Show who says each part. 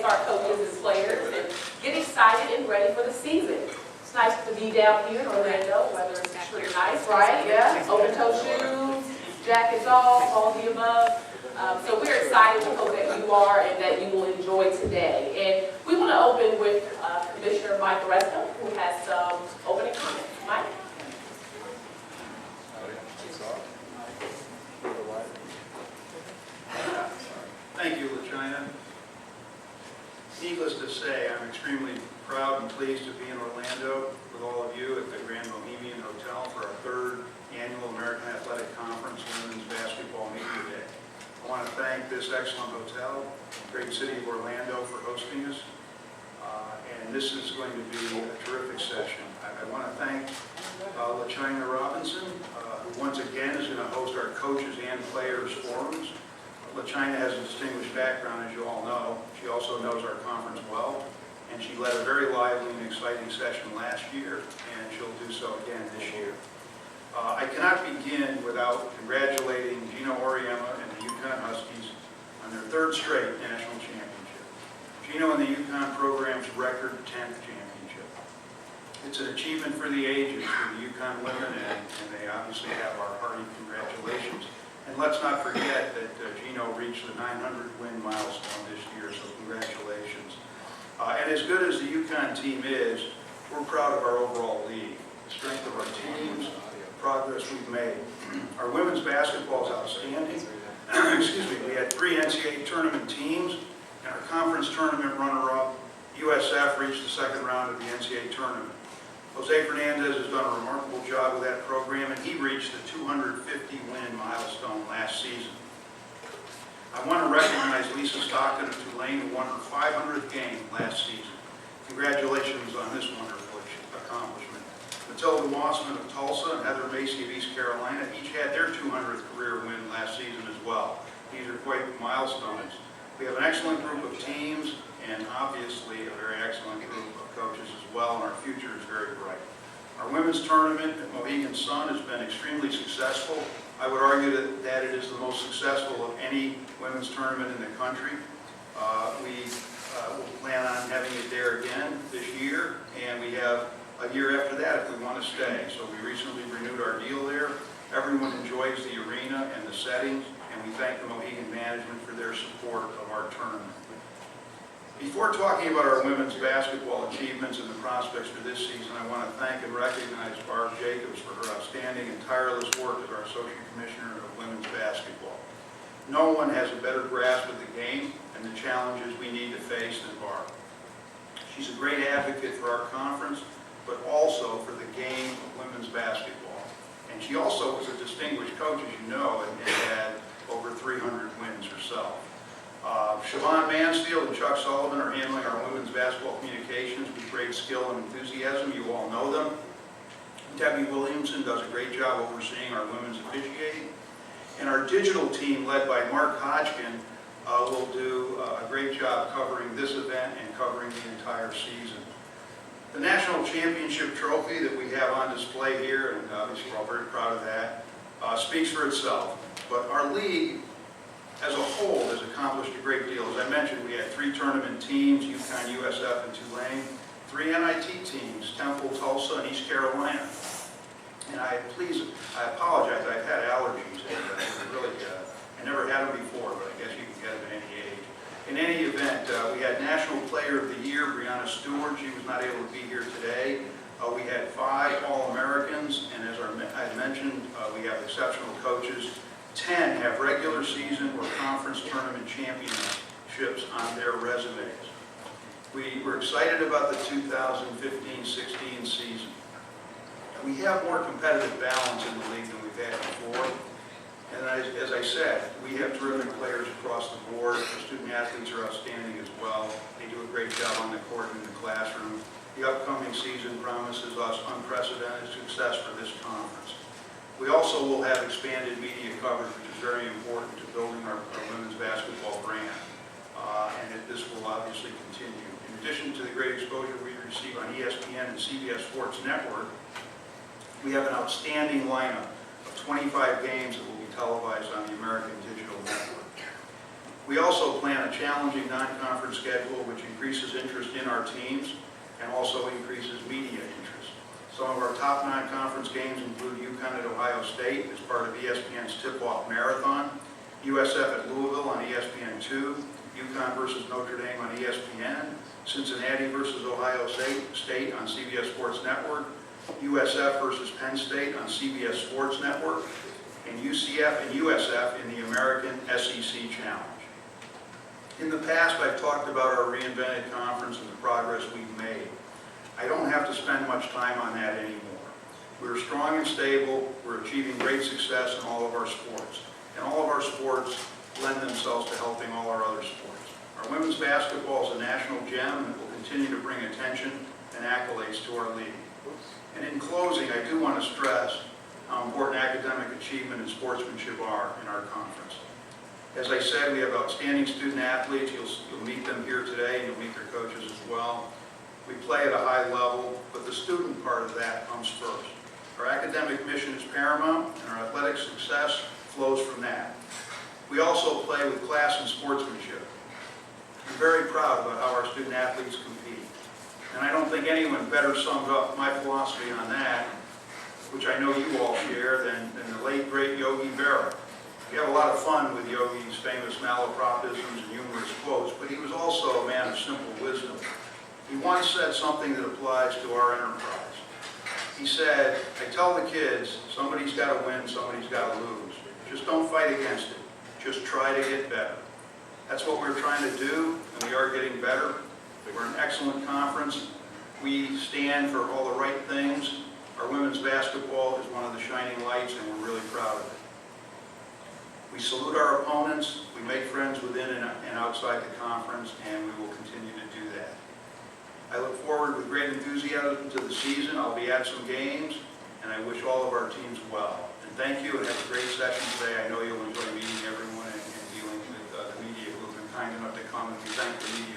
Speaker 1: thanks to our coaches and players, and get excited and ready for the season. It's nice to be down here in Orlando, weather is pretty nice, right? Yeah, open-toe shoes, jackets off, all the above. So we're excited to hope that you are and that you will enjoy today. And we want to open with Commissioner Mike Aresco, who has some opening comments. Mike?
Speaker 2: Thank you, LaChina. Needless to say, I'm extremely proud and pleased to be in Orlando with all of you at the Grand Bohemian Hotel for our third annual American Athletic Conference Women's Basketball Media Day. I want to thank this excellent hotel, great city of Orlando, for hosting us. And this is going to be a terrific session. I want to thank LaChina Robinson, who once again is going to host our coaches and players forums. LaChina has a distinguished background, as you all know. She also knows our conference well, and she led a very lively and exciting session last year, and she'll do so again this year. I cannot begin without congratulating Gino Auriemma and the UConn Huskies on their third straight national championship. Gino and the UConn program's record 10th championship. It's an achievement for the ages for the UConn women, and they obviously have our hearty congratulations. And let's not forget that Gino reached the 900-win milestone this year, so congratulations. And as good as the UConn team is, we're proud of our overall league, the strength of our teams, the progress we've made. Our women's basketball is outstanding. Excuse me, we had 3 NCAA tournament teams, and our conference tournament runner-up, USF, reached the second round of the NCAA tournament. Jose Fernandez has done a remarkable job with that program, and he reached the 250-win milestone last season. I want to recognize Lisa Stockton of Tulane, who won her 500th game last season. Congratulations on this wonderful accomplishment. Matilda Mossman of Tulsa and Heather Macy of East Carolina each had their 200th career win last season as well. These are quite milestones. We have an excellent group of teams, and obviously a very excellent group of coaches as well, and our future is very bright. Our women's tournament at Mohegan Sun has been extremely successful. I would argue that it is the most successful of any women's tournament in the country. We will plan on having it there again this year, and we have a year after that if we want to stay. So we recently renewed our deal there. Everyone enjoys the arena and the settings, and we thank the Mohegan management for their support of our tournament. Before talking about our women's basketball achievements and the prospects for this season, I want to thank and recognize Barb Jacobs for her outstanding and tireless work as our Associate Commissioner of Women's Basketball. No one has a better grasp of the game and the challenges we need to face than Barb. She's a great advocate for our conference, but also for the game of women's basketball. And she also was a distinguished coach, as you know, and had over 300 wins herself. Siobhan Mansfield and Chuck Sullivan are handling our women's basketball communications with great skill and enthusiasm. You all know them. Debbie Williamson does a great job overseeing our women's officiating. And our digital team, led by Mark Hodgkin, will do a great job covering this event and covering the entire season. The National Championship trophy that we have on display here, and obviously we're all very proud of that, speaks for itself. But our league as a whole has accomplished a great deal. As I mentioned, we had 3 tournament teams, UConn, USF, and Tulane, 3 NIT teams, Temple, Tulsa, and East Carolina. And I apologize, I've had allergies, and really, I never had them before, but I guess you can get them at any age. In any event, we had National Player of the Year, Breanna Stewart. She was not able to be here today. We had 5 All-Americans, and as I mentioned, we have exceptional coaches. 10 have regular season or conference tournament championships on their resumes. We were excited about the 2015-16 season. We have more competitive balance in the league than we've had before. And as I said, we have terrific players across the board. Our student athletes are outstanding as well. They do a great job on the court and in the classroom. The upcoming season promises us unprecedented success for this conference. We also will have expanded media coverage, which is very important to building our women's basketball brand. And this will obviously continue. In addition to the great exposure we receive on ESPN and CBS Sports Network, we have an outstanding lineup of 25 games that will be televised on the American Digital Network. We also plan a challenging non-conference schedule which increases interest in our teams and also increases media interest. Some of our top non-conference games include UConn at Ohio State as part of ESPN's Tip-Off Marathon, USF at Louisville on ESPN2, UConn versus Notre Dame on ESPN, Cincinnati versus Ohio State on CBS Sports Network, USF versus Penn State on CBS Sports Network, and UCF and USF in the American SEC Challenge. In the past, I've talked about our reinvented conference and the progress we've made. I don't have to spend much time on that anymore. We're strong and stable, we're achieving great success in all of our sports, and all of our sports lend themselves to helping all our other sports. Our women's basketball is a national gem and will continue to bring attention and accolades to our league. And in closing, I do want to stress how important academic achievement and sportsmanship are in our conference. As I said, we have outstanding student athletes. You'll meet them here today, and you'll meet their coaches as well. We play at a high level, but the student part of that comes first. Our academic mission is paramount, and our athletic success flows from that. We also play with class and sportsmanship. I'm very proud about how our student athletes compete. And I don't think anyone better summed up my philosophy on that, which I know you all share, than the late, great Yogi Berra. We have a lot of fun with Yogi's famous malapropisms and humorous quotes, but he was also a man of simple wisdom. He once said something that applies to our enterprise. He said, I tell the kids, somebody's got to win, somebody's got to lose. Just don't fight against it. Just try to get better. That's what we're trying to do, and we are getting better. We're an excellent conference. We stand for all the right things. Our women's basketball is one of the shining lights, and we're really proud of it. We salute our opponents, we make friends within and outside the conference, and we will continue to do that. I look forward with great enthusiasm to the season. I'll be at some games, and I wish all of our teams well. And thank you, and have a great session today. I know you'll enjoy meeting everyone and dealing with the media who have been kind enough to come, and we thank the media